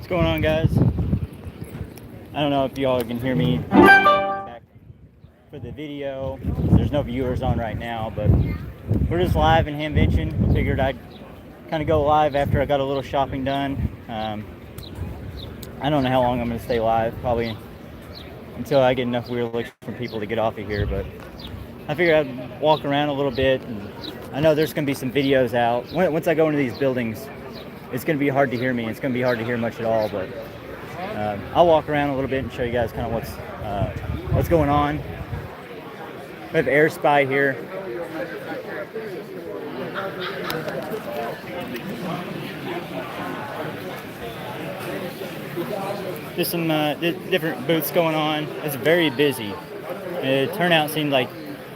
What's going on, guys? I don't know if y'all can hear me back for the video. There's no viewers on right now, but we're just live in Hamvention. Figured I'd kind of go live after I got a little shopping done. I don't know how long I'm going to stay live, probably until I get enough weird looks from people to get off of here, but I figured I'd walk around a little bit. And I know there's going to be some videos out. Once I go into these buildings, it's going to be hard to hear me. It's going to be hard to hear much at all, but I'll walk around a little bit and show you guys kind of what's going on. We have Air Spy here. There's some different booths going on. It's very busy. The turnout seemed like,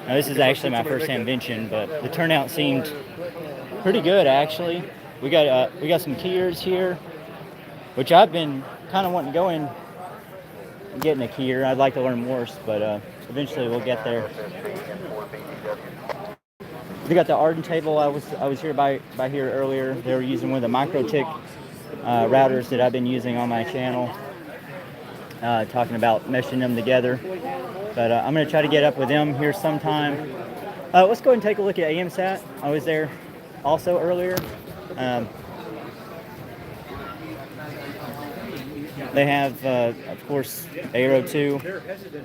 now this is actually my first Hamvention, but the turnout seemed pretty good actually. We got some keyers here, which I've been kind of wanting to go in and getting a keyer. I'd like to learn Morse, but eventually we'll get there. We got the Arden table. I was here by here earlier. They were using one of the MikroTik routers that I've been using on my channel, talking about meshing them together. But I'm going to try to get up with them here sometime. Let's go ahead and take a look at AMSAT. I was there also earlier. They have, of course, Aero 2.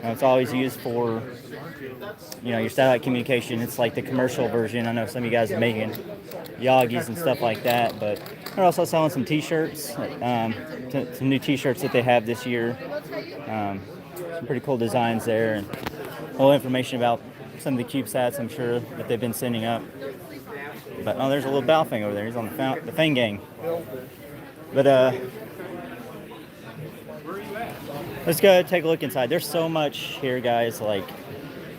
It's always used for, your satellite communication. It's like the commercial version. I know some of you guys are making Yagis and stuff like that, but they're also selling some T-shirts, some new T-shirts that they have this year. Some pretty cool designs there, and a little information about some of the CubeSats I'm sure that they've been sending up. But oh, there's a little Balfang over there. He's on the Fang gang. But let's go take a look inside. There's so much here, guys. Like,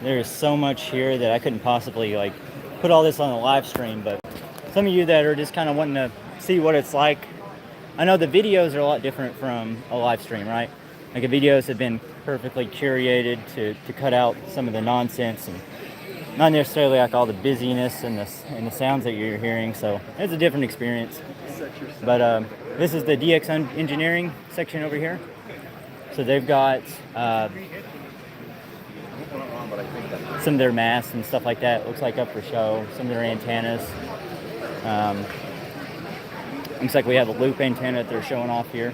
there's so much here that I couldn't possibly put all this on a live stream. But some of you that are just kind of wanting to see what it's like, I know the videos are a lot different from a live stream, right? Like, the videos have been perfectly curated to cut out some of the nonsense and not necessarily like all the busyness and the sounds that you're hearing. So it's a different experience. But this is the DX engineering section over here. So they've got some of their masts and stuff like that. Looks like up for show. Some of their antennas. Looks like we have a loop antenna that they're showing off here.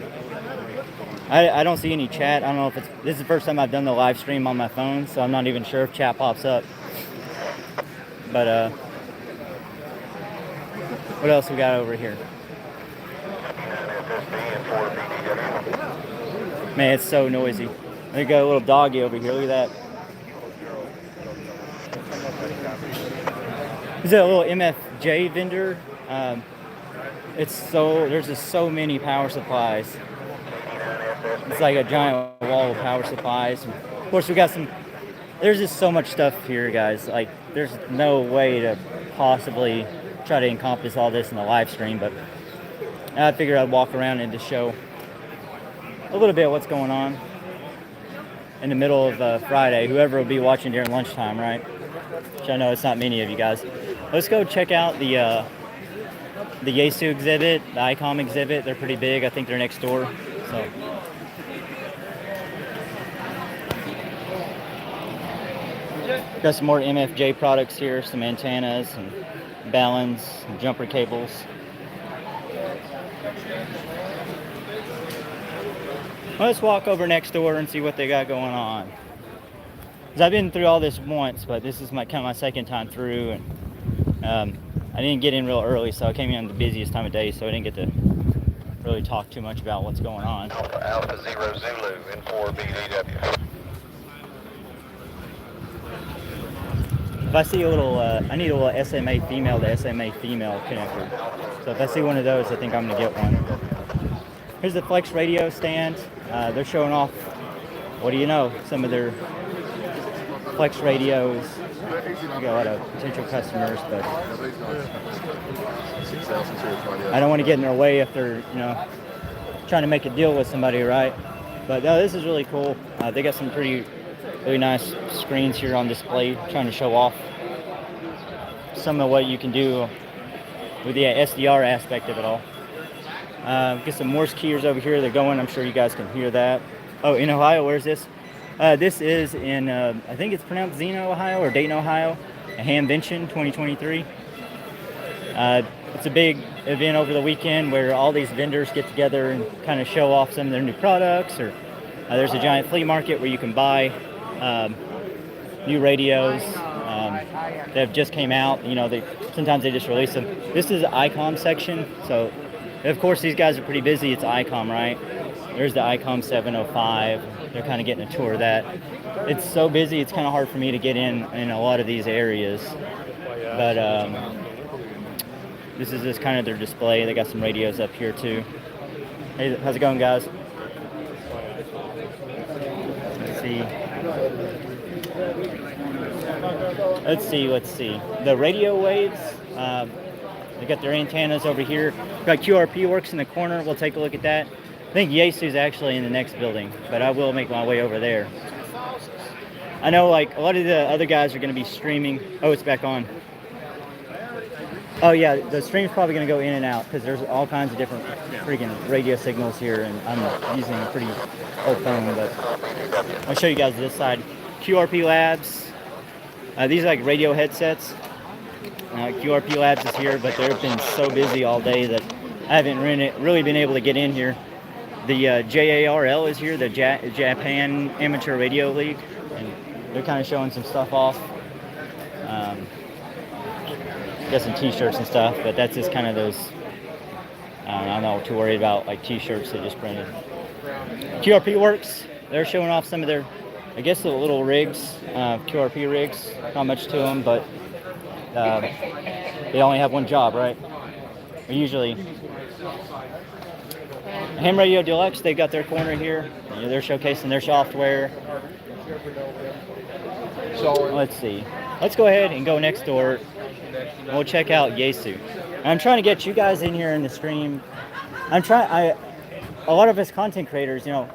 I don't see any chat. I don't know if this is the first time I've done the live stream on my phone, so I'm not even sure if chat pops up. But what else we got over here? Man, it's so noisy. We got a little doggy over here. Look at that. This is a little MFJ vendor. There's just so many power supplies. It's like a giant wall of power supplies. Of course, we got there's just so much stuff here, guys. Like, there's no way to possibly try to encompass all this in the live stream, but I figured I'd walk around and just show a little bit of what's going on in the middle of Friday. Whoever will be watching during lunchtime, right? Which I know it's not many of you guys. Let's go check out the Yaesu exhibit, the ICOM exhibit. They're pretty big. I think they're next door. So. Got some more MFJ products here, some antennas and balance and jumper cables. Let's walk over next door and see what they got going on. Because I've been through all this once, but this is kind of my second time through, and I didn't get in real early, so I came in the busiest time of day, so I didn't get to really talk too much about what's going on. Alpha 0 Zulu in 4 BDW. If I see a little, I need a little SMA female to SMA female connector. So if I see one of those, I think I'm going to get one. Here's the Flex radio stand. They're showing off, what do you know, some of their Flex radios. We got a lot of potential customers, but I don't want to get in their way if they're, trying to make a deal with somebody, right? But no, this is really cool. They got some really nice screens here on display, trying to show off some of what you can do with the SDR aspect of it all. Get some Morse keyers over here. They're going. I'm sure you guys can hear that. Oh, in Ohio, where's this? This is in, I think it's pronounced Xena, Ohio, or Dayton, Ohio. A Hamvention 2023. It's a big event over the weekend where all these vendors get together and kind of show off some of their new products. Or there's a giant flea market where you can buy new radios that have just came out. You know, sometimes they just release them. This is the ICOM section. So, of course, these guys are pretty busy. It's ICOM, right? There's the ICOM 705. They're kind of getting a tour of that. It's so busy, it's kind of hard for me to get in a lot of these areas. But this is just kind of their display. They got some radios up here too. Hey, how's it going, guys? Let's see. The radio waves, they got their antennas over here. Got QRP Works in the corner. We'll take a look at that. I think Yaesu's actually in the next building, but I will make my way over there. I know, like, a lot of the other guys are going to be streaming. Oh, it's back on. Oh, yeah, the stream's probably going to go in and out because there's all kinds of different freaking radio signals here, and I'm using a pretty old phone, but I'll show you guys this side. QRP Labs. These are like radio headsets. QRP Labs is here, but they've been so busy all day that I haven't really been able to get in here. The JARL is here, the Japan Amateur Radio League, and they're kind of showing some stuff off. Got some t-shirts and stuff, but that's just kind of those, I'm not too worried about like t-shirts they just printed. QRP Works, they're showing off some of their, I guess, the little rigs, QRP rigs, not much to them, but they only have one job, right? Usually. Ham Radio Deluxe, they've got their corner here. They're showcasing their software. Let's see. Let's go ahead and go next door. We'll check out Yaesu. I'm trying to get you guys in here in the stream. A lot of us content creators, you know,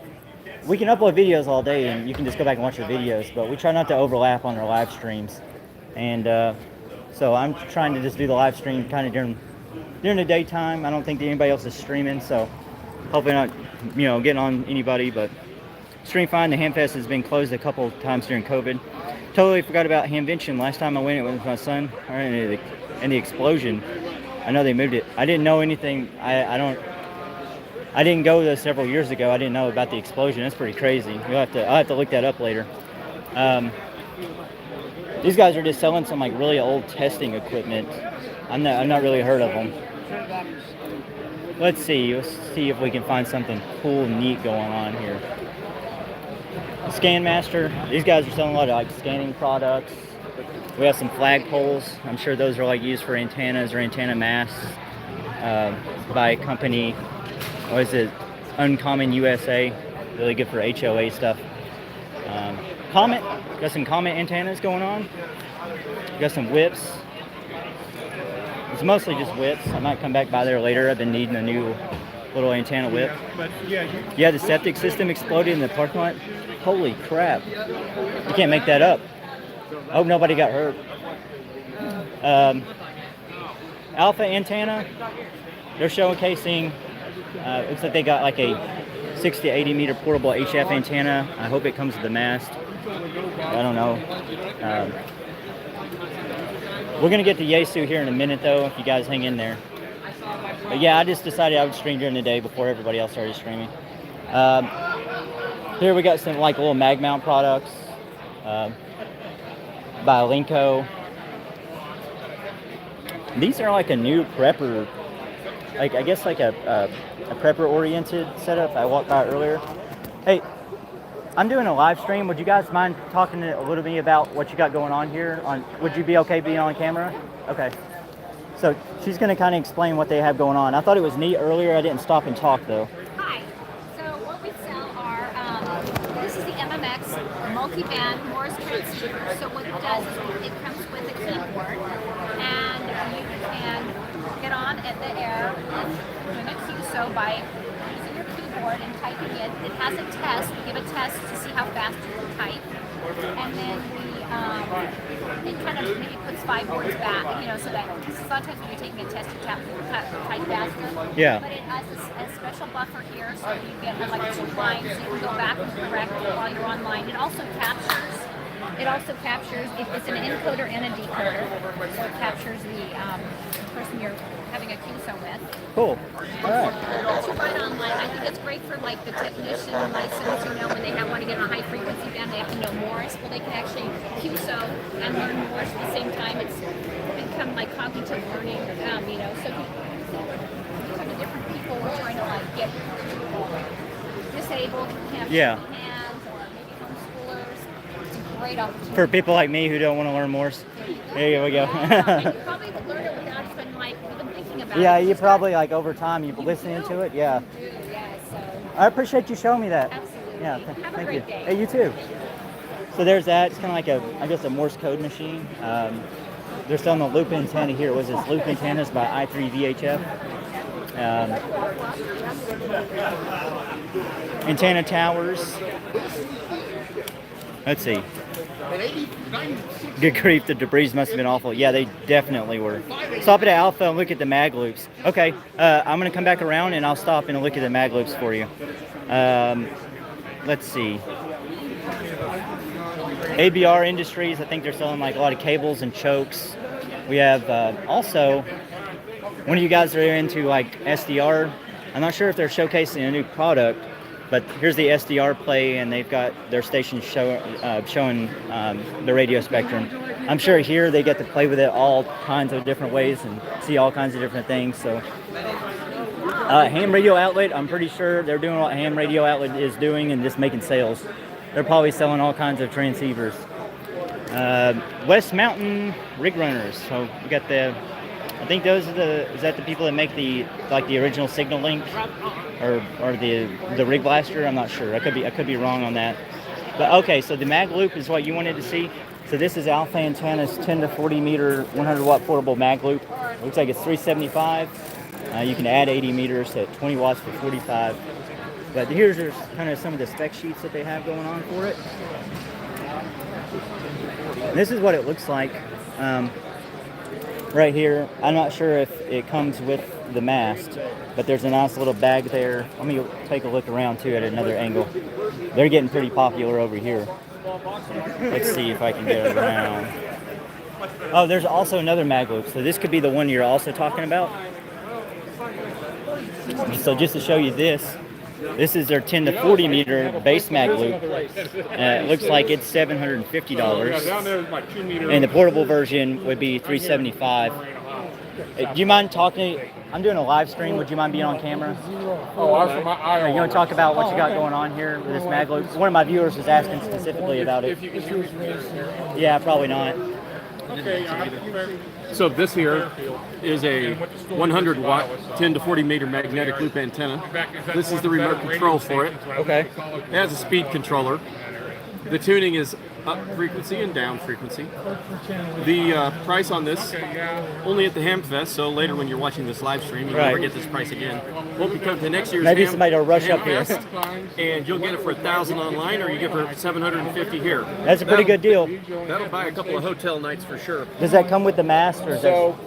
we can upload videos all day and you can just go back and watch your videos, but we try not to overlap on our live streams. And so I'm trying to just do the live stream kind of during the daytime. I don't think that anybody else is streaming, so hopefully not, you know, getting on anybody, but stream fine. The Hamfest has been closed a couple times during COVID. Totally forgot about Hamvention. Last time I went, it was with my son, and the explosion. I know they moved it. I didn't know anything. I didn't go there several years ago. I didn't know about the explosion. That's pretty crazy. I'll have to look that up later. These guys are just selling some like really old testing equipment. I'm not really heard of them. Let's see if we can find something cool, neat going on here. Scan Master. These guys are selling a lot of like scanning products. We have some flagpoles. I'm sure those are like used for antennas or antenna masts by a company. What is it? Uncommon USA. Really good for HOA stuff. Comet. Got some Comet antennas going on. Got some whips. It's mostly just whips. I might come back by there later. I've been needing a new little antenna whip. Yeah, the septic system exploded in the parking lot. Holy crap. You can't make that up. I hope nobody got hurt. Alpha antenna. They're showcasing, looks like they got like a 60 to 80 meter portable HF antenna. I hope it comes with the mast. I don't know. We're going to get to Yaesu here in a minute though, if you guys hang in there. But yeah, I just decided I would stream during the day before everybody else started streaming. Here we got some like little mag mount products by Linko. These are like a new prepper, like I guess like a prepper oriented setup I walked by earlier. Hey, I'm doing a live stream. Would you guys mind talking a little bit about what you got going on here? Would you be okay being on camera? Okay. So she's going to kind of explain what they have going on. I thought it was neat earlier. I didn't stop and talk though. Hi. So what we sell are, this is the MMX multi-band Morse transceiver. So what it does is it comes with a keyboard, and you can get on at the air and doing a QSO by using your keyboard and typing it. It has a test. We give a test to see how fast you can type, and then we it kind of maybe puts 5 words back, so that sometimes when you're taking a test, you type faster. Yeah. But it has a special buffer here, so you get like 2 lines, so you can go back and correct while you're online. It also captures. It's an encoder and a decoder, so it captures the person you're having a QSO with. Cool. All right. Once you buy it online, I think it's great for like the technician license, when they want to get on a high frequency band, they have to know Morse. Well, they can actually QSO and learn Morse at the same time. It's become like cognitive learning, so these are the different people we're trying to like get disabled, can't Yeah. hands, or maybe homeschoolers. It's a great opportunity. For people like me who don't want to learn Morse. There we go. And you probably would learn it without even thinking about it. Yeah, you probably like over time you've listening to it. Yeah. So I appreciate you showing me that. absolutely. Yeah, Have a thank great you. day. Hey, you too. So there's that. It's kind of like I guess a Morse code machine. They're selling the loop antenna here. Was this loop antennas by i3 VHF? Antenna towers. Let's see. Good grief, the debris must have been awful. Yeah, they definitely were. Stop at Alpha and look at the mag loops. Okay, I'm going to come back around and I'll stop and look at the mag loops for you. Let's see. ABR Industries, I think they're selling like a lot of cables and chokes. We have also, one of you guys are into like SDR. I'm not sure if they're showcasing a new product, but here's the SDR play, and they've got their station showing the radio spectrum. I'm sure here they get to play with it all kinds of different ways and see all kinds of different things. So, Ham Radio Outlet, I'm pretty sure they're doing what Ham Radio Outlet is doing and just making sales. They're probably selling all kinds of transceivers. West Mountain Rig Runners. So we got I think those are is that the people that make the original Signal Link or the Rig Blaster? I'm not sure. I could be wrong on that. But okay, so the mag loop is what you wanted to see. So this is Alpha Antenna's 10 to 40 meter 100 watt portable mag loop. Looks like it's $375. You can add 80 meters at 20 watts for $45. But here's kind of some of the spec sheets that they have going on for it. This is what it looks like right here. I'm not sure if it comes with the mast, but there's a nice little bag there. Let me take a look around too at another angle. They're getting pretty popular over here. Let's see if I can get it around. Oh, there's also another mag loop. So this could be the one you're also talking about. So just to show you this is their 10 to 40 meter base mag loop. It looks like it's $750. And the portable version would be $375. Do you mind talking? I'm doing a live stream. Would you mind being on camera? Oh, I'm from Iowa. You want to talk about what you got going on here with this mag loop? One of my viewers was asking specifically about it. Yeah, probably not. Okay. So this here is a 100 watt, 10 to 40 meter magnetic loop antenna. This is the remote control for it. Okay. It has a speed controller. The tuning is up frequency and down frequency. The price on this, only at the Hamfest, so later when you're watching this live stream, you'll never get this price again. Won't be coming to next year's Maybe somebody will rush up here. And you'll get it for $1,000 online, or you get it for $750 here. That's a pretty good deal. That'll buy a couple of hotel nights for sure. Does that come with the mast? Or So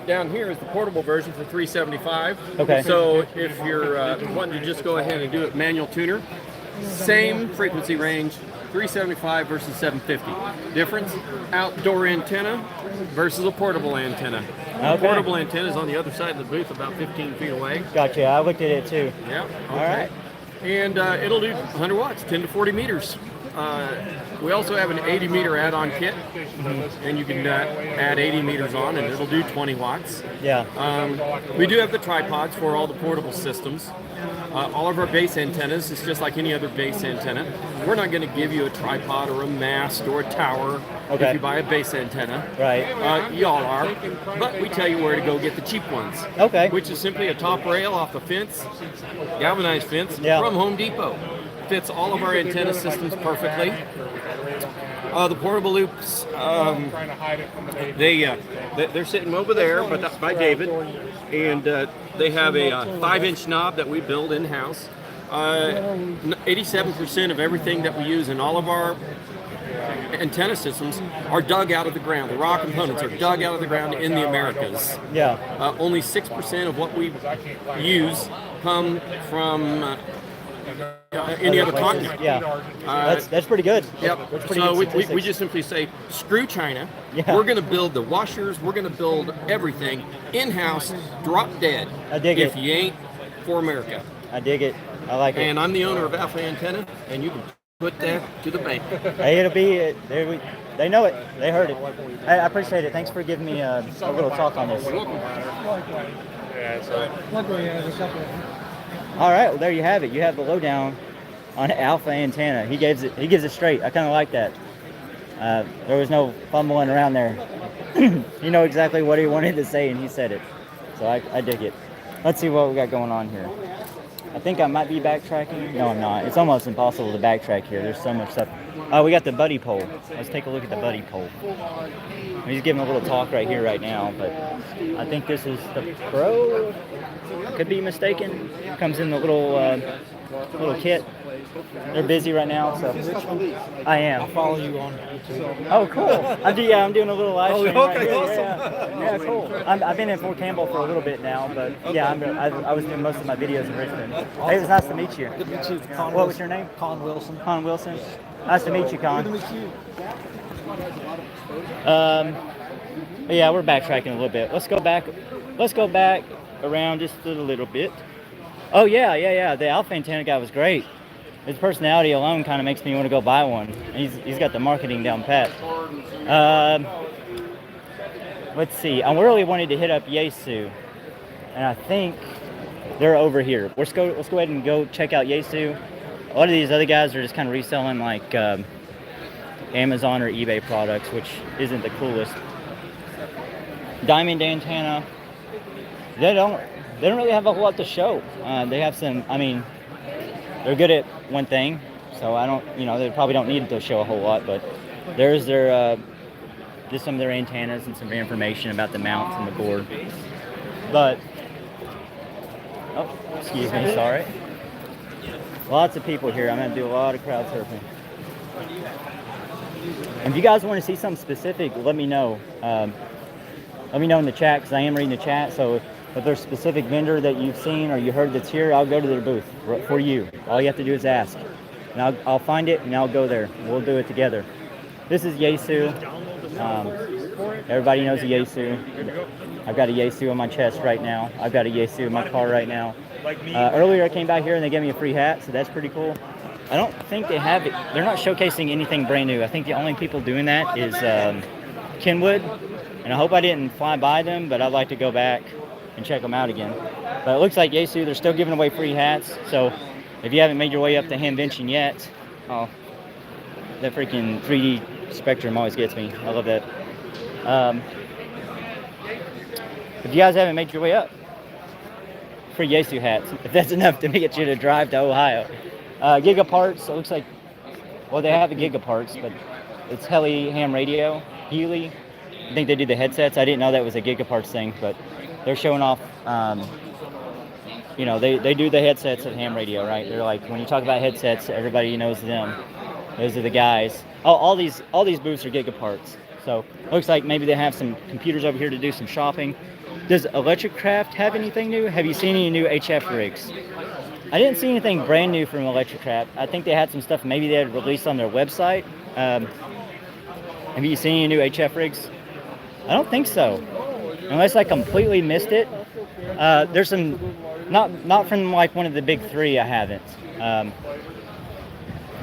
down here is the portable version for $375. Okay. So if you're wanting to just go ahead and do it manual tuner, same frequency range, $375 versus $750. Difference: outdoor antenna versus a portable antenna. Okay. Portable antenna is on the other side of the booth, about 15 feet away. Gotcha. I looked at it too. Yeah. Okay. All right. And it'll do 100 watts, 10 to 40 meters. We also have an 80 meter add-on kit, and you can add 80 meters on, and it'll do 20 watts. Yeah. We do have the tripods for all the portable systems. All of our base antennas is just like any other base antenna. We're not going to give you a tripod or a mast or a tower Okay. if you buy a base antenna. Right. Y'all are, but we tell you where to go get the cheap ones. Okay. Which is simply a top rail off the fence, galvanized fence, Yeah. from Home Depot. Fits all of our antenna systems perfectly. The portable loops, they're sitting over there, but that's by David, and they have a 5-inch knob that we build in-house. 87% of everything that we use in all of our antenna systems are dug out of the ground. The raw components are dug out of the ground in the Americas. Yeah. Only 6% of what we use come from any other continent. Yeah. That's pretty good. Yep. That's pretty So good we just simply say, screw China. Yeah. We're going to build the washers. We're going to build everything in-house, drop dead. I dig if it. you ain't for America. I dig it. I like it. And I'm the owner of Alpha Antenna, and you can put that to the bank. Hey, it'll be they know it. They heard it. I appreciate it. Thanks for giving me a little talk on this. All right, well, there you have it. You have the lowdown on Alpha Antenna. He gives it straight. I kind of like that. There was no fumbling around there. You know exactly what he wanted to say, and he said it. So I dig it. Let's see what we got going on here. I think I might be backtracking. No, I'm not. It's almost impossible to backtrack here. There's so much stuff. Oh, we got the buddy pole. Let's take a look at the buddy pole. He's giving a little talk right here, right now, but I think this is the Pro. I could be mistaken. Comes in the little kit. They're busy right now, so I am. I'll follow you on YouTube. Oh, cool. I'm doing a little live stream right okay, here. awesome. Yeah, cool. I've been in Fort Campbell for a little bit now, but yeah, I was doing most of my videos in Richmond. Hey, it was nice to meet you. Good to meet you. Con What was your name? Con Wilson. Con Wilson. Nice to meet you, Con. Good to meet you. Yeah, we're backtracking a little bit. Let's go back around just a little bit. Oh yeah. The Alpha Antenna guy was great. His personality alone kind of makes me want to go buy one. He's got the marketing down pat. Let's see. I really wanted to hit up Yaesu, and I think they're over here. Let's go ahead and go check out Yaesu. A lot of these other guys are just kind of reselling like Amazon or eBay products, which isn't the coolest. Diamond Antenna. They don't really have a whole lot to show. They have some. I mean, they're good at one thing, so they probably don't need to show a whole lot, but there's just some of their antennas and some information about the mounts and the board. But, oh, excuse me, sorry. Lots of people here. I'm going to do a lot of crowd surfing. And if you guys want to see something specific, let me know. Let me know in the chat, because I am reading the chat, so if there's a specific vendor that you've seen or you heard that's here, I'll go to their booth for you. All you have to do is ask. And I'll find it and I'll go there. We'll do it together. This is Yaesu. Everybody knows a Yaesu. I've got a Yaesu on my chest right now. I've got a Yaesu in my car right now. Earlier I came by here and they gave me a free hat, so that's pretty cool. I don't think they have it. They're not showcasing anything brand new. I think the only people doing that is Kenwood. And I hope I didn't fly by them, but I'd like to go back and check them out again. But it looks like Yaesu, they're still giving away free hats. So if you haven't made your way up to Hamvention yet, that freaking 3D spectrum always gets me. I love that. If you guys haven't made your way up, free Yaesu hats, if that's enough to get you to drive to Ohio. Gigaparts, it looks like, well, they have the Gigaparts, but it's Ham Radio, Healy. I think they do the headsets. I didn't know that was a Gigaparts thing, but they're showing off, they do the headsets at Ham Radio, right? They're like, when you talk about headsets, everybody knows them. Those are the guys. Oh, all these booths are Gigaparts. So looks like maybe they have some computers over here to do some shopping. Does Electric Craft have anything new? Have you seen any new HF rigs? I didn't see anything brand new from Electric Craft. I think they had some stuff maybe they had released on their website. Have you seen any new HF rigs? I don't think so. Unless I completely missed it. There's some, not from like one of the big three, I haven't.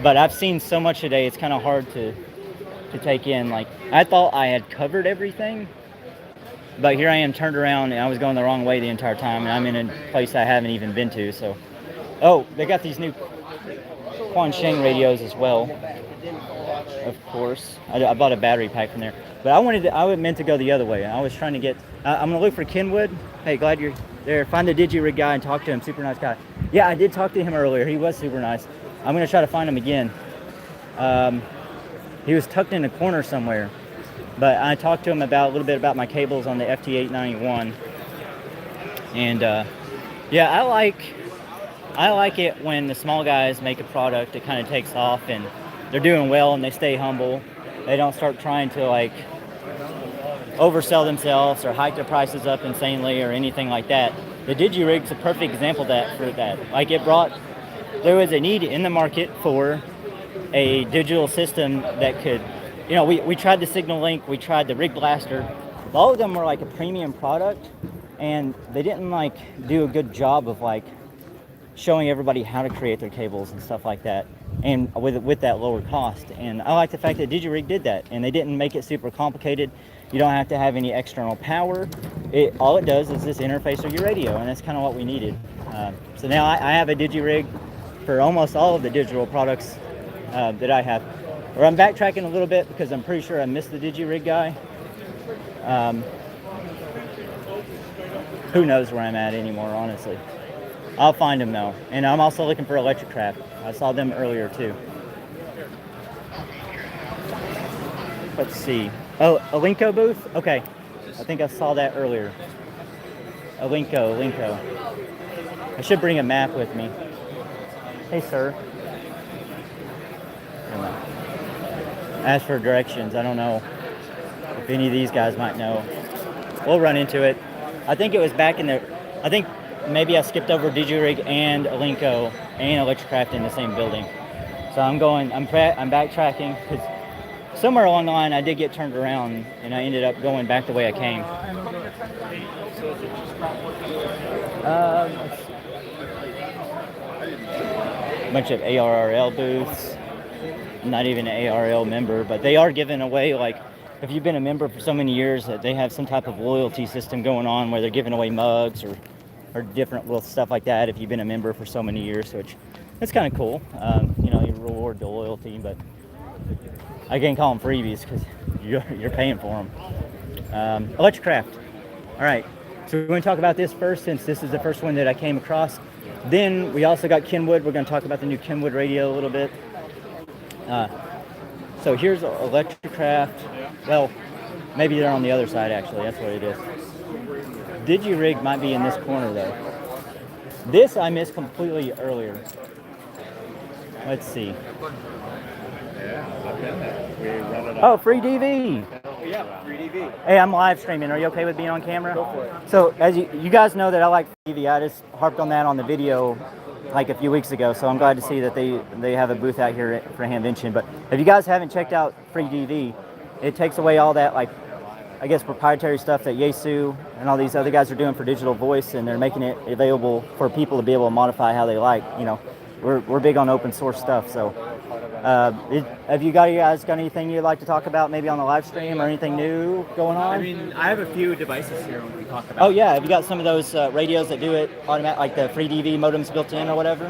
But I've seen so much today, it's kind of hard to take in. Like, I thought I had covered everything, but here I am turned around and I was going the wrong way the entire time, and I'm in a place I haven't even been to. So, oh, they got these new Quansheng radios as well. Of course, I bought a battery pack from there. But I meant to go the other way. I was trying to get, I'm gonna look for Kenwood. Hey, glad you're there. Find the DigiRig guy and talk to him. Super nice guy. Yeah, I did talk to him earlier. He was super nice. I'm gonna try to find him again. He was tucked in a corner somewhere. But I talked to him a little bit about my cables on the FT891. And yeah, I like it when the small guys make a product that kind of takes off and they're doing well and they stay humble. they don't start trying to like oversell themselves or hike their prices up insanely or anything like that. The DigiRig's a perfect example of that for that. Like there was a need in the market for a digital system that could, we tried the Signal Link, we tried the Rig Blaster. All of them were like a premium product, and they didn't like do a good job of like showing everybody how to create their cables and stuff like that, and with that lower cost. And I like the fact that DigiRig did that, and they didn't make it super complicated. You don't have to have any external power. All it does is just interface with your radio, and that's kind of what we needed. So now I have a DigiRig for almost all of the digital products that I have. Or I'm backtracking a little bit because I'm pretty sure I missed the DigiRig guy. Who knows where I'm at anymore, honestly. I'll find him though. And I'm also looking for Electric Craft. I saw them earlier too. Let's see. Oh, Alinco booth? Okay. I think I saw that earlier. Alinco. I should bring a map with me. Hey, sir. Ask for directions. I don't know if any of these guys might know. We'll run into it. I think it was back in the... I think maybe I skipped over DigiRig and Alinco and Electric Craft in the same building. So I'm backtracking because somewhere along the line I did get turned around and I ended up going back the way I came. A bunch of ARRL booths. I'm not even an ARRL member, but they are giving away, like, if you've been a member for so many years, that they have some type of loyalty system going on where they're giving away mugs or different little stuff like that if you've been a member for so many years, which it's kind of cool. You reward the loyalty, but I can't call them freebies because you're paying for them. Electric Craft. All right, so we're going to talk about this first since this is the first one that I came across. Then we also got Kenwood. We're going to talk about the new Kenwood radio a little bit. So here's Electric Craft. Well, maybe they're on the other side actually. That's what it is. DigiRig might be in this corner though. This I missed completely earlier. Let's see. Oh, free DV. Yeah, 3DV. Hey, I'm live streaming. Are you okay with being on camera? Go for it. So as you guys know that I like DV. I just harped on that on the video like a few weeks ago. So I'm glad to see that they have a booth out here for Hamvention. But if you guys haven't checked out free DV, it takes away all that, like, I guess, proprietary stuff that Yaesu and all these other guys are doing for digital voice, and they're making it available for people to be able to modify how they like. We're big on open source stuff. So have you guys got anything you'd like to talk about maybe on the live stream or anything new going on? I mean, I have a few devices here we can talk about. Oh yeah, have you got some of those radios that do it automatic, like the free DV modems built in or whatever?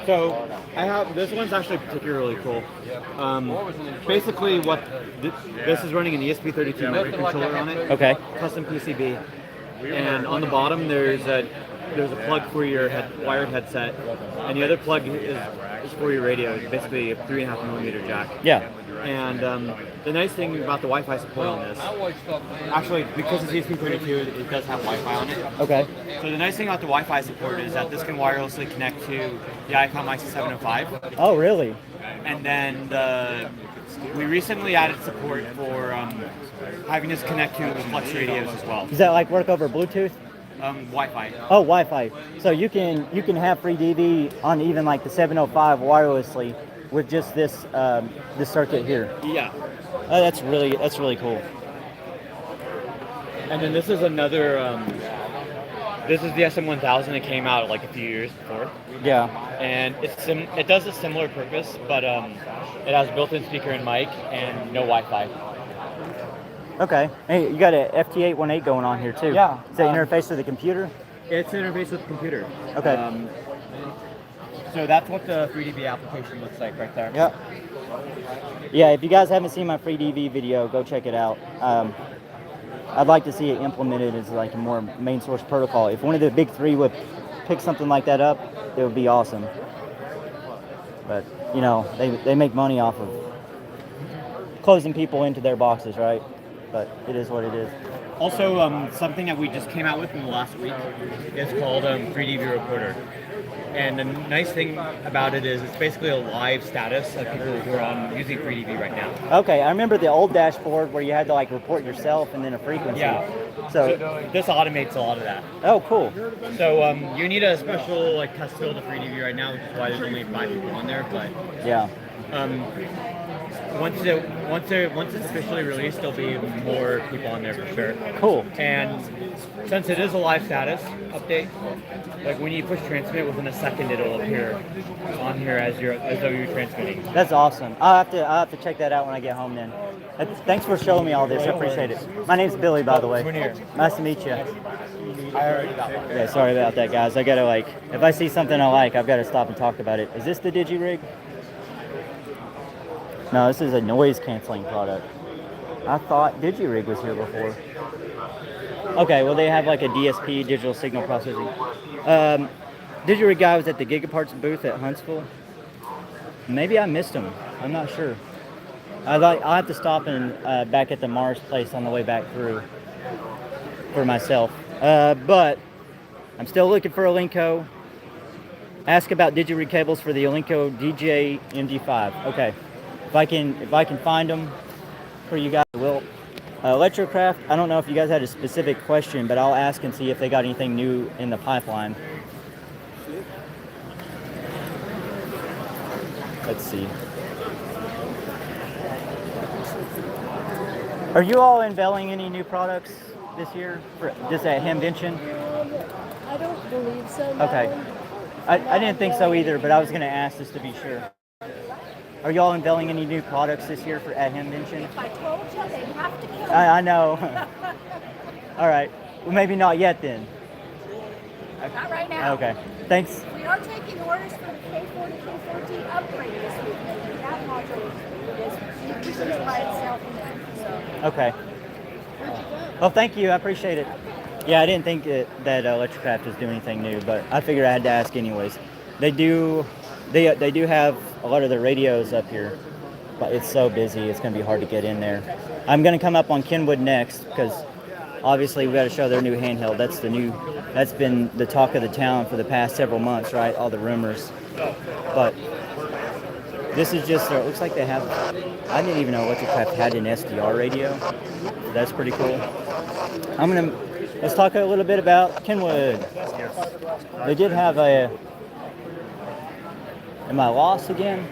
So I have, this one's actually particularly cool. Basically this is running an ESP32 microcontroller on it. Okay. Custom PCB. And on the bottom there's a plug for your wired headset, and the other plug is for your radio. It's basically a 3.5mm jack. Yeah. And the nice thing about the Wi-Fi support on this, actually, because it's ESP32, it does have Wi-Fi on it. Okay. So the nice thing about the Wi-Fi support is that this can wirelessly connect to the ICOM IC705. Oh, really? And then we recently added support for having this connect to Flex radios as well. Does that like work over Bluetooth? Wi-Fi. Oh, Wi-Fi. So you can have free DV on even like the 705 wirelessly with just this circuit here. Yeah. Oh, that's really cool. And then this is another. This is the SM1000 that came out like a few years before. Yeah. And it does a similar purpose, but it has built-in speaker and mic and no Wi-Fi. Okay. Hey, you got a FT818 going on here too. Yeah. Is that interface to the computer? It's an interface with the computer. Okay. So that's what the 3DB application looks like right there. Yep. Yeah, if you guys haven't seen my free DV video, go check it out. I'd like to see it implemented as like a more main source protocol. If one of the big three would pick something like that up, it would be awesome. But, they make money off of closing people into their boxes, right? But it is what it is. Also, something that we just came out with in the last week is called 3DB Recorder. And the nice thing about it is it's basically a live status of people who are on using 3DV right now. Okay, I remember the old dashboard where you had to like report yourself and then a frequency. Yeah. So, This automates a lot of that. oh, cool. So you need a special like test build of 3DV right now, which is why there's only 5 people on there. But Yeah. once it's officially released, there'll be more people on there for sure. Cool. And since it is a live status update, like when you push transmit, within a second it'll appear on here as though you're transmitting. That's awesome. I'll have to check that out when I get home then. Thanks for showing me all this. I appreciate it. My name's Billy, by the way. Nice to meet you. Yeah, sorry about that, guys. I gotta like, if I see something I like, I've got to stop and talk about it. Is this the DigiRig? No, this is a noise canceling product. I thought DigiRig was here before. Okay, well they have like a DSP, digital signal processing. DigiRig guy was at the Gigaparts booth at Huntsville. Maybe I missed him. I'm not sure. I'll have to stop and back at the Mars place on the way back through for myself. But I'm still looking for a Linko. Ask about DigiRig cables for the Linko DJ MD5. Okay, if I can find them for you guys, I will. Electrocraft, I don't know if you guys had a specific question, but I'll ask and see if they got anything new in the pipeline. Let's see. Are you all unveiling any new products this year, just at Hamvention? I don't believe so. No. Okay. I didn't think so either, but I was going to ask just to be sure. Are you all unveiling any new products this year at Hamvention? If I told you, they'd have to kill I know. All right. Well, maybe not yet then. Not right now. Okay. Thanks. We are taking orders for the K4 to K14 upgrade this week. And that module is by itself. So. Okay. Well, thank you. I appreciate it. Yeah, I didn't think that Electrocraft was doing anything new, but I figured I had to ask anyways. They do have a lot of the radios up here, but it's so busy. It's going to be hard to get in there. I'm going to come up on Kenwood next because obviously we got to show their new handheld. That's been the talk of the town for the past several months, right? All the rumors. But this is just, it looks like they have, I didn't even know Electrocraft had an SDR radio. That's pretty cool. Let's talk a little bit about Kenwood. They did have am I lost again?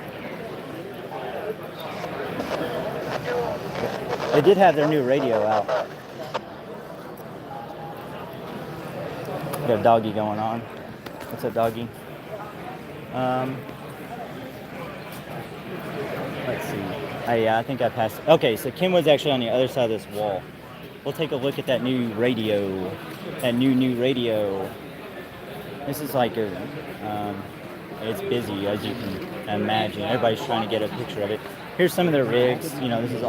They did have their new radio out. Got a doggy going on. What's up, doggy? Let's see. Yeah, I think I passed. Okay, so Kenwood's actually on the other side of this wall. We'll take a look at that new radio. That new radio. This is like it's busy, as you can imagine. Everybody's trying to get a picture of it. Here's some of their rigs. You know, this is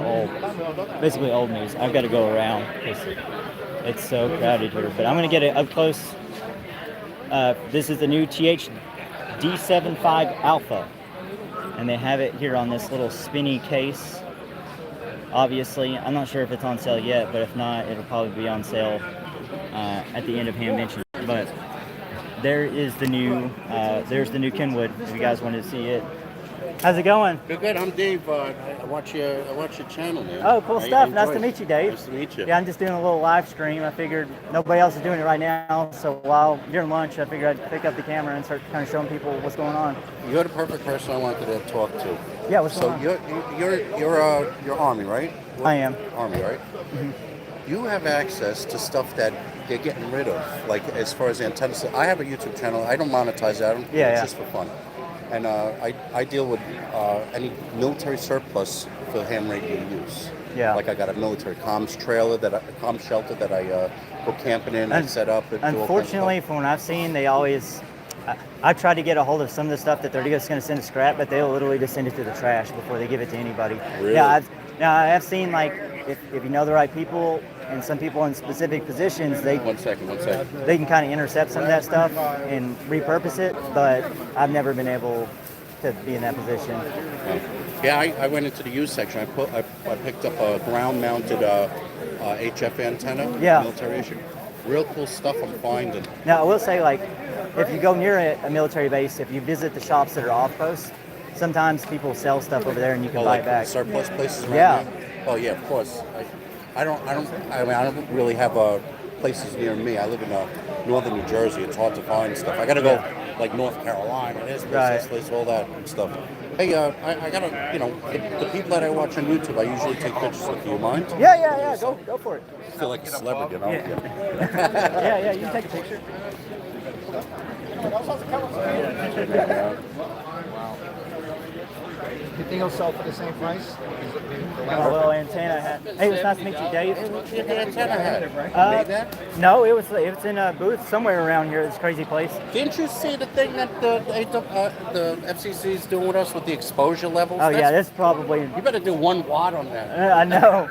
basically old news. I've got to go around because it's so crowded here. But I'm going to get it up close. This is the new TH-D75 Alpha. And they have it here on this little spinny case. Obviously, I'm not sure if it's on sale yet, but if not, it'll probably be on sale at the end of Hamvention. But there's the new Kenwood. If you guys wanted to see it, how's it going? Good. I'm Dave. I watch your channel, man. Oh, cool stuff. Nice to meet you, Dave. Nice to meet you. Yeah, I'm just doing a little live stream. I figured nobody else is doing it right now, so while during lunch, I figured I'd pick up the camera and start kind of showing people what's going on. You're the perfect person I wanted to talk to. Yeah, what's going on? So you're Army, right? I am. Army, right? Mm-hmm. You have access to stuff that they're getting rid of, like as far as antennas. I have a YouTube channel. I don't monetize that. It's just for fun. And I deal with any military surplus for ham radio use. Yeah. Like I got a military comms shelter that I go camping in. I set up. Unfortunately, from what I've seen, they always. I tried to get a hold of some of the stuff that they're just going to send to scrap, but they'll literally just send it to the trash before they give it to anybody. Really? Yeah. I've seen like if you know the right people and some people in specific positions, they. One second. They can kind of intercept some of that stuff and repurpose it, but I've never been able to be in that position. Yeah, I went into the used section. I picked up a ground-mounted HF antenna, military issue, real cool stuff I'm finding. Now, I will say, like, if you go near a military base, if you visit the shops that are off post, sometimes people sell stuff over there and you can buy like it back. surplus places around Yeah. here? Oh yeah, of course. I don't really have places near me. I live in northern New Jersey. It's hard to find stuff. I gotta go like North Carolina, this place, all that and stuff. Hey, I gotta, the people that I watch on YouTube, I usually take pictures with. Do you mind? Yeah. Go for it. I feel like a celebrity, you know? Yeah. You can take a picture. You think it'll sell for the same price? Got a little antenna hat. Hey, it's nice to meet you, Dave. The antenna hat. Made that? No, it's in a booth somewhere around here. This crazy place. Didn't you see the thing that the FCC is doing with us with the exposure levels? Oh yeah, that's probably. You better do 1 watt on that. I know.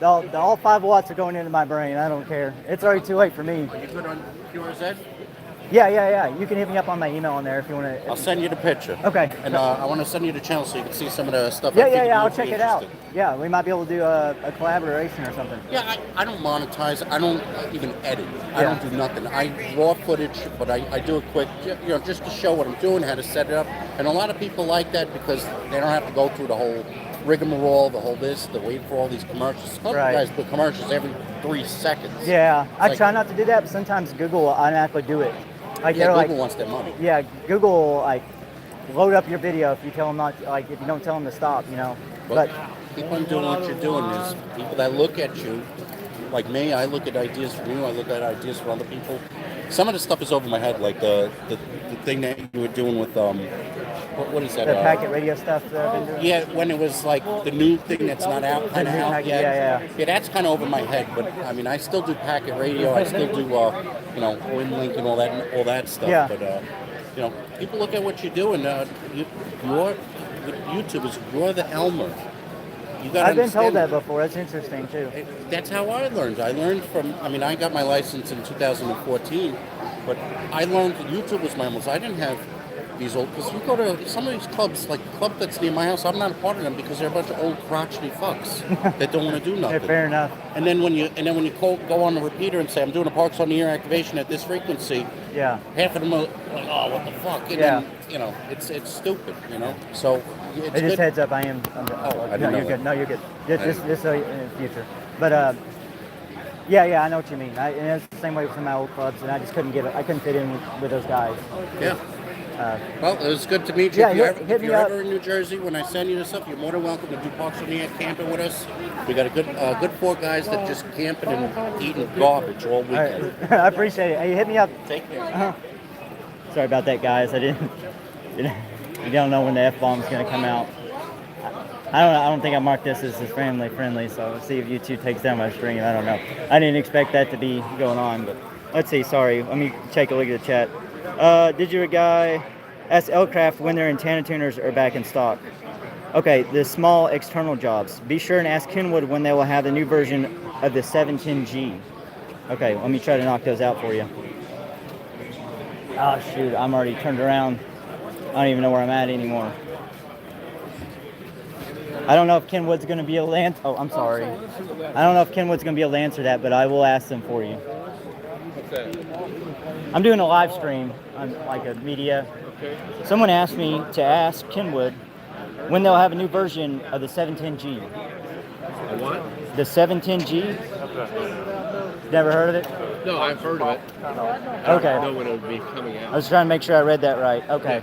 No, all 5 watts are going into my brain. I don't care. It's already too late for me. Are you good on QRZ? Yeah. You can hit me up on my email on there if you want to. I'll send you the picture. Okay. And I want to send you the channel so you can see some of the stuff. Yeah. I'll check it out. Yeah, we might be able to do a collaboration or something. Yeah, I don't monetize. I don't even edit. I don't do nothing. I raw footage, but I do it quick, just to show what I'm doing, how to set it up. And a lot of people like that because they don't have to go through the whole rigmarole, the whole this, the wait for all these commercials. Some guys put commercials every 3 seconds. Yeah, I try not to do that, but sometimes Google will automatically do it. Like Google wants their money. Yeah, Google will load up your video if you tell them not, if you don't tell them to stop, But keep on doing what you're doing. There's people that look at you, like me. I look at ideas from you. I look at ideas from other people. Some of the stuff is over my head, like the thing that you were doing with what is that? The packet radio stuff that I've been doing? Yeah, when it was like the new thing that's not out, kind of out yet. Yeah, that's kind of over my head. But I mean, I still do packet radio. I still do WinLink and all that stuff. Yeah. But people look at what you're doing. You're with YouTube is you're the Elmer. I've been told that before. That's interesting too. That's how I learned. I learned from. I mean, I got my license in 2014, but I learned that YouTube was my almost. I didn't have these old, because you go to some of these clubs, like the club that's near my house, I'm not a part of them because they're a bunch of old crotchety fucks that don't want to do nothing. Yeah, fair enough. And then when you go on the repeater and say, I'm doing a Parks on the Air activation at this frequency, half of them are like, oh, what the fuck? And then, it's stupid, So it's just good. heads up, I am. I didn't know you're that. good. No, you're good. This in the future. But yeah, I know what you mean. And it's the same way with some of my old clubs, and I just couldn't fit in with those guys. Yeah. Well, it was good to meet you. Yeah, if you're ever in New Jersey, when I send you this stuff, you're more than welcome to do Parks on the Air camping with us. We got a good 4 guys that just camping and eating garbage all weekend. Right. I appreciate it. Hey, hit me up. Take care. Sorry about that, guys. I didn't. You don't know when the F-bomb's going to come out. I don't think I marked this as family friendly, so we'll see if YouTube takes down my stream. I don't know. I didn't expect that to be going on, but let's see. Sorry. Let me take a look at the chat. Did your guy ask Elcraft when their antenna tuners are back in stock? Okay, the small external jobs. Be sure and ask Kenwood when they will have the new version of the 710G. Okay, let me try to knock those out for you. Oh shoot, I'm already turned around. I don't even know where I'm at anymore. I don't know if Kenwood's going to be able to answer. Oh, I'm sorry. I don't know if Kenwood's going to be able to answer that, but I will ask them for you. What's that? I'm doing a live stream on like a media. Okay. Someone asked me to ask Kenwood when they'll have a new version of the 710G. A what? The 710G? Never heard of it? No, I've heard of it. Okay. I don't know when it would be coming I out. was trying to make sure I read that right. Okay.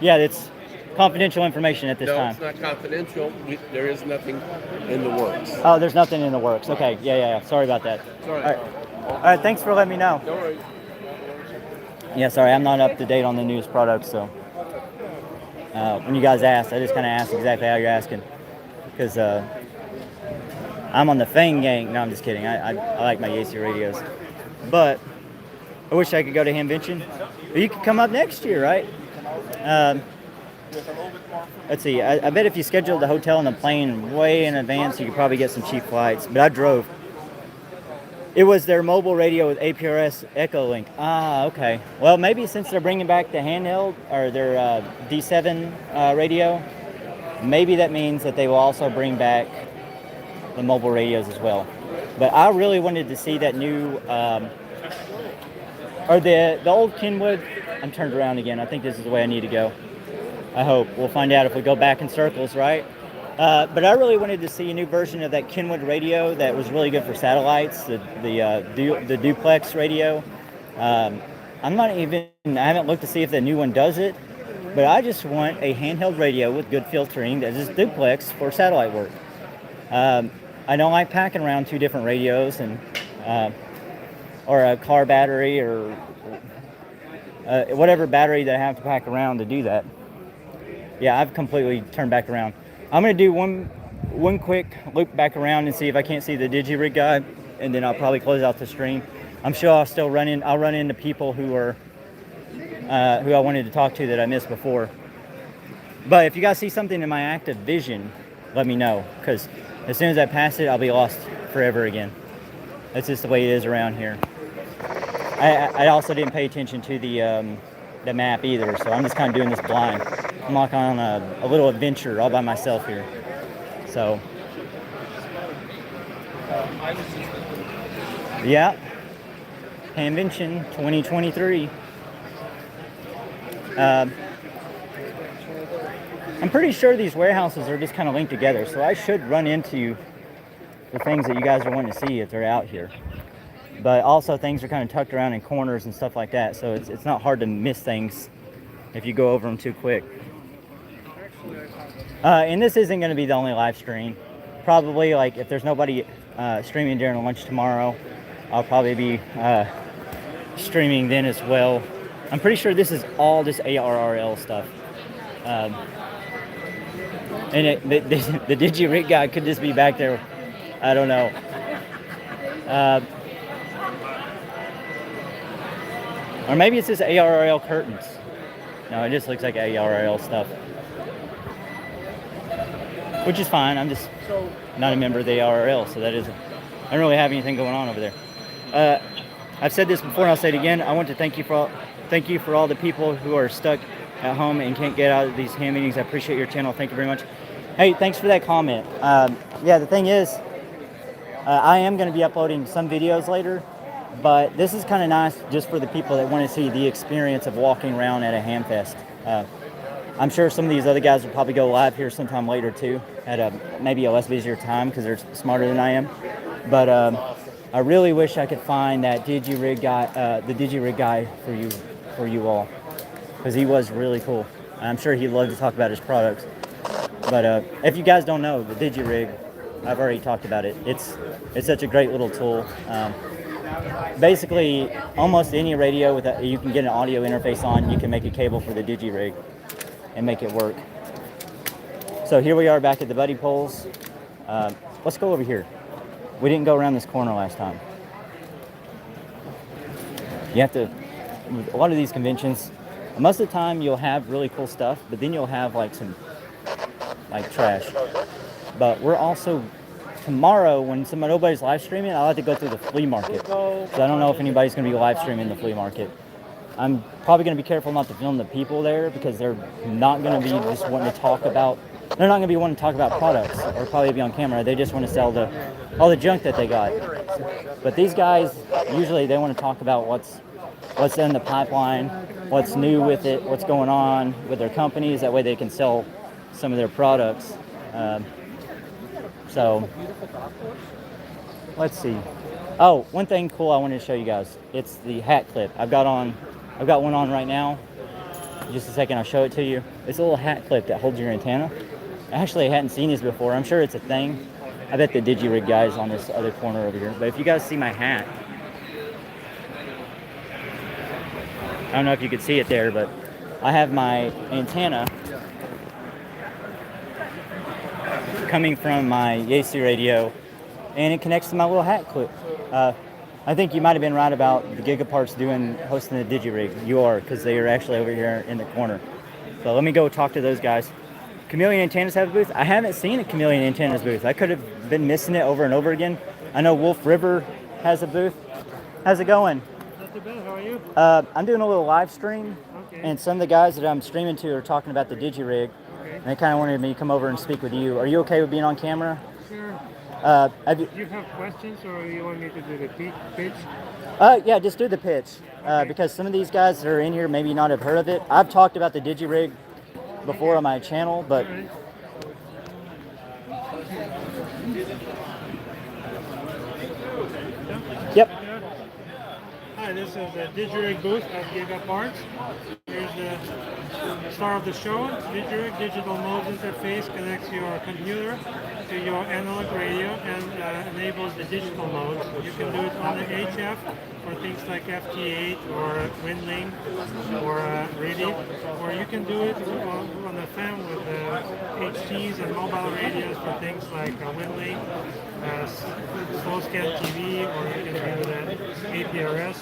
Yeah, it's confidential information at this No, time. it's not confidential. There is nothing in the works. Oh, there's nothing in the works. Okay. Yeah. Sorry about that. Sorry. All right. Thanks for letting me know. Don't worry. Yeah, sorry, I'm not up to date on the newest products, so when you guys asked, I just kind of asked exactly how you're asking, because I'm on the Fang gang. No, I'm just kidding. I like my Yacy radios, but I wish I could go to Hamvention. But you could come up next year, right? Let's see. I bet if you scheduled the hotel and the plane way in advance, you could probably get some cheap flights. But I drove. It was their mobile radio with APRS Echo Link. Ah, okay. Well, maybe since they're bringing back the handheld or their D7 radio, maybe that means that they will also bring back the mobile radios as well. But I really wanted to see that new, or the old Kenwood. I'm turned around again. I think this is the way I need to go. I hope. We'll find out if we go back in circles, right? But I really wanted to see a new version of that Kenwood radio that was really good for satellites, the duplex radio. I haven't looked to see if the new one does it, but I just want a handheld radio with good filtering that is duplex for satellite work. I don't like packing around 2 different radios and or a car battery or whatever battery that I have to pack around to do that. Yeah, I've completely turned back around. I'm going to do one quick loop back around and see if I can't see the DigiRig guy, and then I'll probably close out the stream. I'm sure I'll run into people who are who I wanted to talk to that I missed before. But if you guys see something in my active vision, let me know, because as soon as I pass it, I'll be lost forever again. That's just the way it is around here. I also didn't pay attention to the map either, so I'm just kind of doing this blind. I'm like on a little adventure all by myself here. So, yeah, Hamvention 2023. I'm pretty sure these warehouses are just kind of linked together, so I should run into the things that you guys are wanting to see if they're out here. But also things are kind of tucked around in corners and stuff like that, so it's not hard to miss things if you go over them too quick. And this isn't going to be the only live stream. Probably, like, if there's nobody streaming during lunch tomorrow, I'll probably be streaming then as well. I'm pretty sure this is all just ARRL stuff. And the DigiRig guy could just be back there. I don't know. Or maybe it's just ARRL curtains. No, it just looks like ARRL stuff. Which is fine. I'm just not a member of the ARRL, so I don't really have anything going on over there. I've said this before and I'll say it again. I want to thank you for all the people who are stuck at home and can't get out of these ham meetings. I appreciate your channel. Thank you very much. Hey, thanks for that comment. Yeah, the thing is, I am going to be uploading some videos later, but this is kind of nice just for the people that want to see the experience of walking around at a ham fest. I'm sure some of these other guys will probably go live here sometime later too, at maybe a less busier time because they're smarter than I am. But I really wish I could find that DigiRig guy, the DigiRig guy for you all, because he was really cool. I'm sure he'd love to talk about his products. But if you guys don't know, the DigiRig, I've already talked about it. It's such a great little tool. Basically, almost any radio you can get an audio interface on, you can make a cable for the DigiRig and make it work. So here we are back at the buddy poles. Let's go over here. We didn't go around this corner last time. You have to, a lot of these conventions, most of the time you'll have really cool stuff, but then you'll have like some trash. But we're also, tomorrow when nobody's live streaming, I'll have to go through the flea market. So I don't know if anybody's going to be live streaming the flea market. I'm probably going to be careful not to film the people there because they're not going to be just wanting to talk about, they're not going to be wanting to talk about products or probably be on camera. They just want to sell all the junk that they got. But these guys, usually they want to talk about what's in the pipeline, what's new with it, what's going on with their companies. That way they can sell some of their products. So let's see. Oh, one thing cool I wanted to show you guys. It's the hat clip. I've got one on right now. In just a second, I'll show it to you. It's a little hat clip that holds your antenna. Actually, I hadn't seen these before. I'm sure it's a thing. I bet the DigiRig guy's on this other corner over here. But if you guys see my hat, I don't know if you could see it there, but I have my antenna coming from my Yaesu radio, and it connects to my little hat clip. I think you might have been right about the Gigaparts hosting the DigiRig. You are, because they are actually over here in the corner. So let me go talk to those guys. Chameleon Antennas have a booth. I haven't seen a Chameleon Antennas booth. I could have been missing it over and over again. I know Wolf River has a booth. How's it going? Not too bad. How are you? I'm doing a little live stream, okay. And some of the guys that I'm streaming to are talking about the DigiRig. Okay. And they kind of wanted me to come over and speak with you. Are you okay with being on camera? Sure. Do you have questions, or you want me to do the pitch? Yeah, just do the pitch. Okay. Because some of these guys that are in here maybe not have heard of it. I've talked about the DigiRig before on my channel, but yep. Hi, this is the DigiRig booth at Gigaparts. Here's the star of the show. DigiRig digital modes interface connects your computer to your analog radio and enables the digital modes. You can do it on the HF for things like FT8 or WinLink or RIDI, or you can do it on the fan with HTs and mobile radios for things like WinLink, slow scan TV, or you can do the APRS.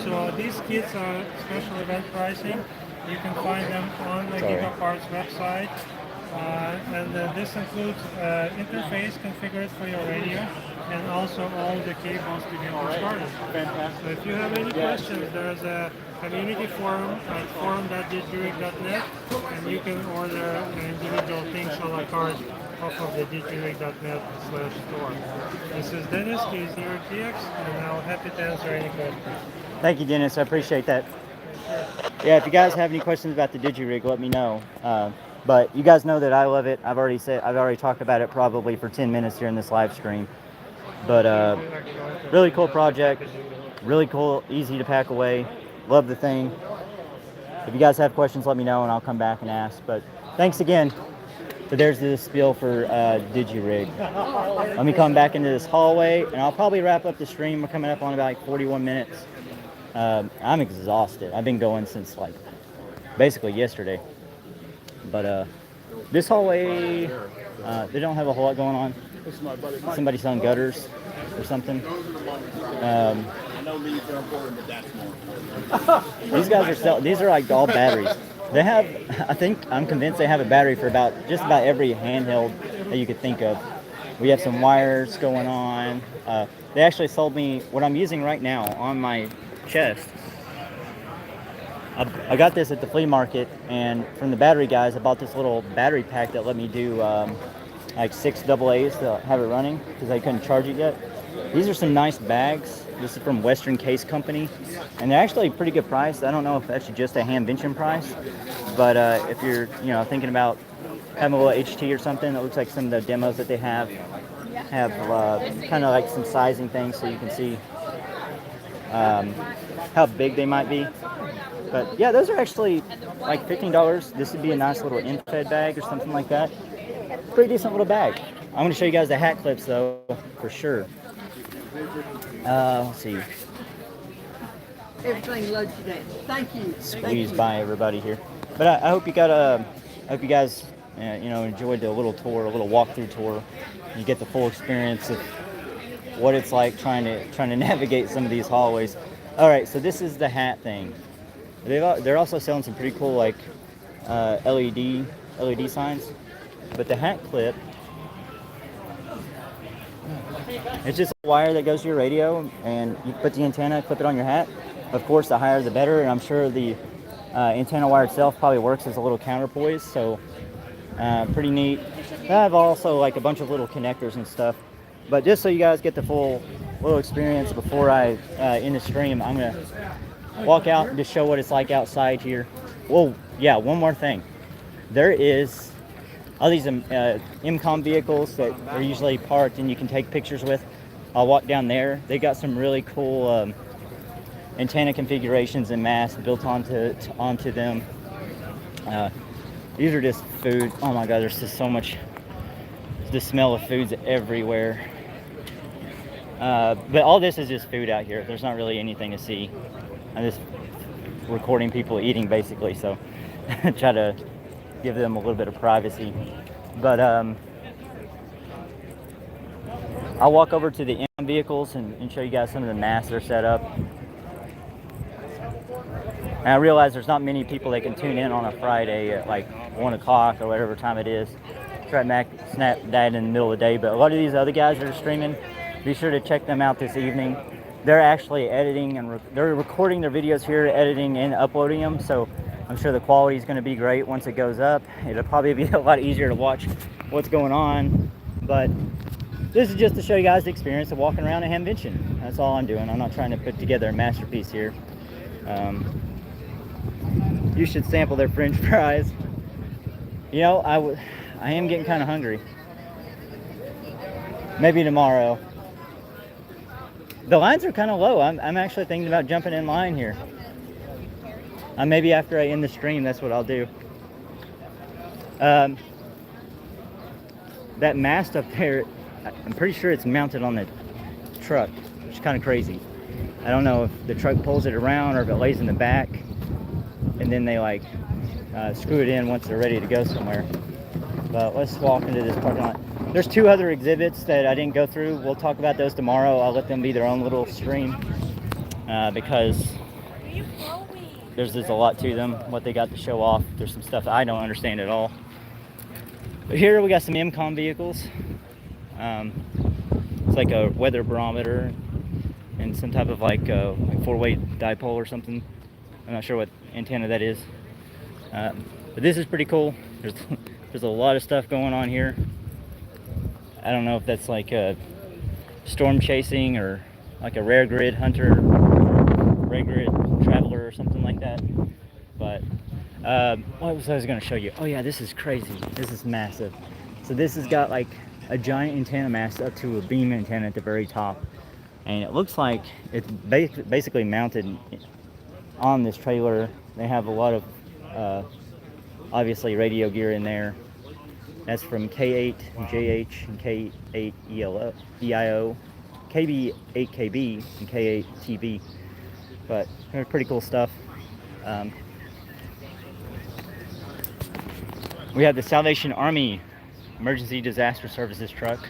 So these kits are special event pricing. You can find them on the Gigaparts website. This includes interface configured for your radio and also all the cables to get you started. Fantastic. So if you have any questions, there's a community forum at forum.digirig.net, and you can order individual things a la carte off of the digirig.net/store. This is Dennis, K0TX, and I'm happy to answer any questions. Thank you, Dennis. I appreciate that. Yeah, if you guys have any questions about the DigiRig, let me know. But you guys know that I love it. I've already talked about it probably for 10 minutes here in this live stream. But really cool project, really cool, easy to pack away. Love the thing. If you guys have questions, let me know and I'll come back and ask. But thanks again. So there's the spiel for DigiRig. Let me come back into this hallway and I'll probably wrap up the stream. We're coming up on about 41 minutes. I'm exhausted. I've been going since like basically yesterday. But this hallway, they don't have a whole lot going on. Somebody selling gutters or something. These guys are selling. These are like all batteries. They have. I'm convinced they have a battery for just about every handheld that you could think of. We have some wires going on. They actually sold me what I'm using right now on my chest. I got this at the flea market, and from the battery guys, I bought this little battery pack that let me do like 6 AA's to have it running because I couldn't charge it yet. These are some nice bags. This is from Western Case Company, and they're actually pretty good price. I don't know if that's just a Hamvention price, but if you're thinking about having a little HT or something, it looks like some of the demos that they have kind of like some sizing things so you can see how big they might be. But yeah, those are actually like $15. This would be a nice little in-fed bag or something like that. Pretty decent little bag. I'm going to show you guys the hat clips though, for sure. Let's see. Everything loads today. Thank you. Squeeze by everybody here. But I hope you guys enjoyed the little tour, a little walkthrough tour. You get the full experience of what it's like trying to navigate some of these hallways. All right, so this is the hat thing. They're also selling some pretty cool like LED signs, but the hat clip, it's just a wire that goes to your radio, and you put the antenna, clip it on your hat. Of course, the higher the better, and I'm sure the antenna wire itself probably works as a little counterpoise, so pretty neat. I have also like a bunch of little connectors and stuff, but just so you guys get the full little experience before I end the stream, I'm gonna walk out and just show what it's like outside here. Well, yeah, one more thing. There is all these MCOM vehicles that are usually parked and you can take pictures with. I'll walk down there. They got some really cool antenna configurations and masts built onto them. These are just food. Oh my God, there's just so much. The smell of food's everywhere. But all this is just food out here. There's not really anything to see. I'm just recording people eating basically, so try to give them a little bit of privacy. But I'll walk over to the M vehicles and show you guys some of the masts that are set up. And I realize there's not many people that can tune in on a Friday at like 1 o'clock or whatever time it is. Try to snap that in the middle of the day, but a lot of these other guys that are streaming, be sure to check them out this evening. They're actually editing and they're recording their videos here, editing and uploading them, so I'm sure the quality is going to be great once it goes up. It'll probably be a lot easier to watch what's going on, but this is just to show you guys the experience of walking around a Hamvention. That's all I'm doing. I'm not trying to put together a masterpiece here. You should sample their French fries. You know, I am getting kind of hungry. Maybe tomorrow. The lines are kind of low. I'm actually thinking about jumping in line here. Maybe after I end the stream, that's what I'll do. That mast up there, I'm pretty sure it's mounted on the truck, which is kind of crazy. I don't know if the truck pulls it around or if it lays in the back, and then they like screw it in once they're ready to go somewhere. But let's walk into this parking lot. There's 2 other exhibits that I didn't go through. We'll talk about those tomorrow. I'll let them be their own little stream because there's a lot to them, what they got to show off. There's some stuff I don't understand at all. But here we got some MCOM vehicles. It's like a weather barometer and some type of like 4-way dipole or something. I'm not sure what antenna that is. But this is pretty cool. There's a lot of stuff going on here. I don't know if that's like a storm chasing or like a rare grid hunter, rare grid traveler or something like that. But what was I going to show you? Oh yeah, this is crazy. This is massive. So this has got like a giant antenna mast up to a beam antenna at the very top. And it looks like it's basically mounted on this trailer. They have a lot of obviously radio gear in there. That's from K8JH and K8EIO, KB8KB and K8TB. But they're pretty cool stuff. We have the Salvation Army Emergency Disaster Services truck.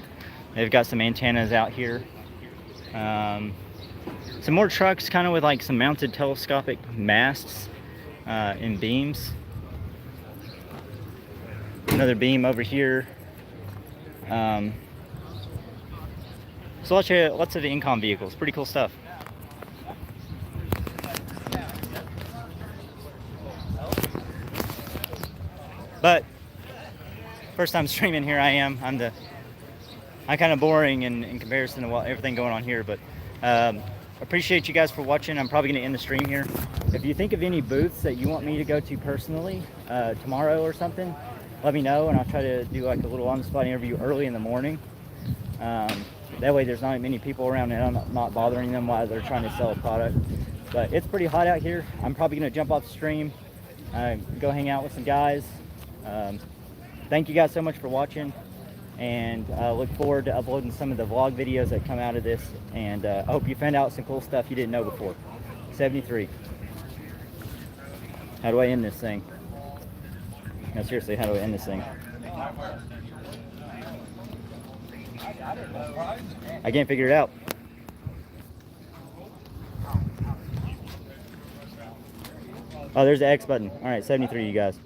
They've got some antennas out here. Some more trucks kind of with like some mounted telescopic masts and beams. Another beam over here. So lots of the INCOM vehicles. Pretty cool stuff. But first time streaming here, I am. I'm kind of boring in comparison to everything going on here, but appreciate you guys for watching. I'm probably going to end the stream here. If you think of any booths that you want me to go to personally tomorrow or something, let me know, and I'll try to do like a little on-the-spot interview early in the morning. That way there's not many people around and I'm not bothering them while they're trying to sell a product. But it's pretty hot out here. I'm probably going to jump off the stream, go hang out with some guys. Thank you guys so much for watching, and I look forward to uploading some of the vlog videos that come out of this, and I hope you found out some cool stuff you didn't know before. 73. How do I end this thing? No, seriously, how do I end this thing? I can't figure it out. Oh, there's the X button. All right, 73, you guys.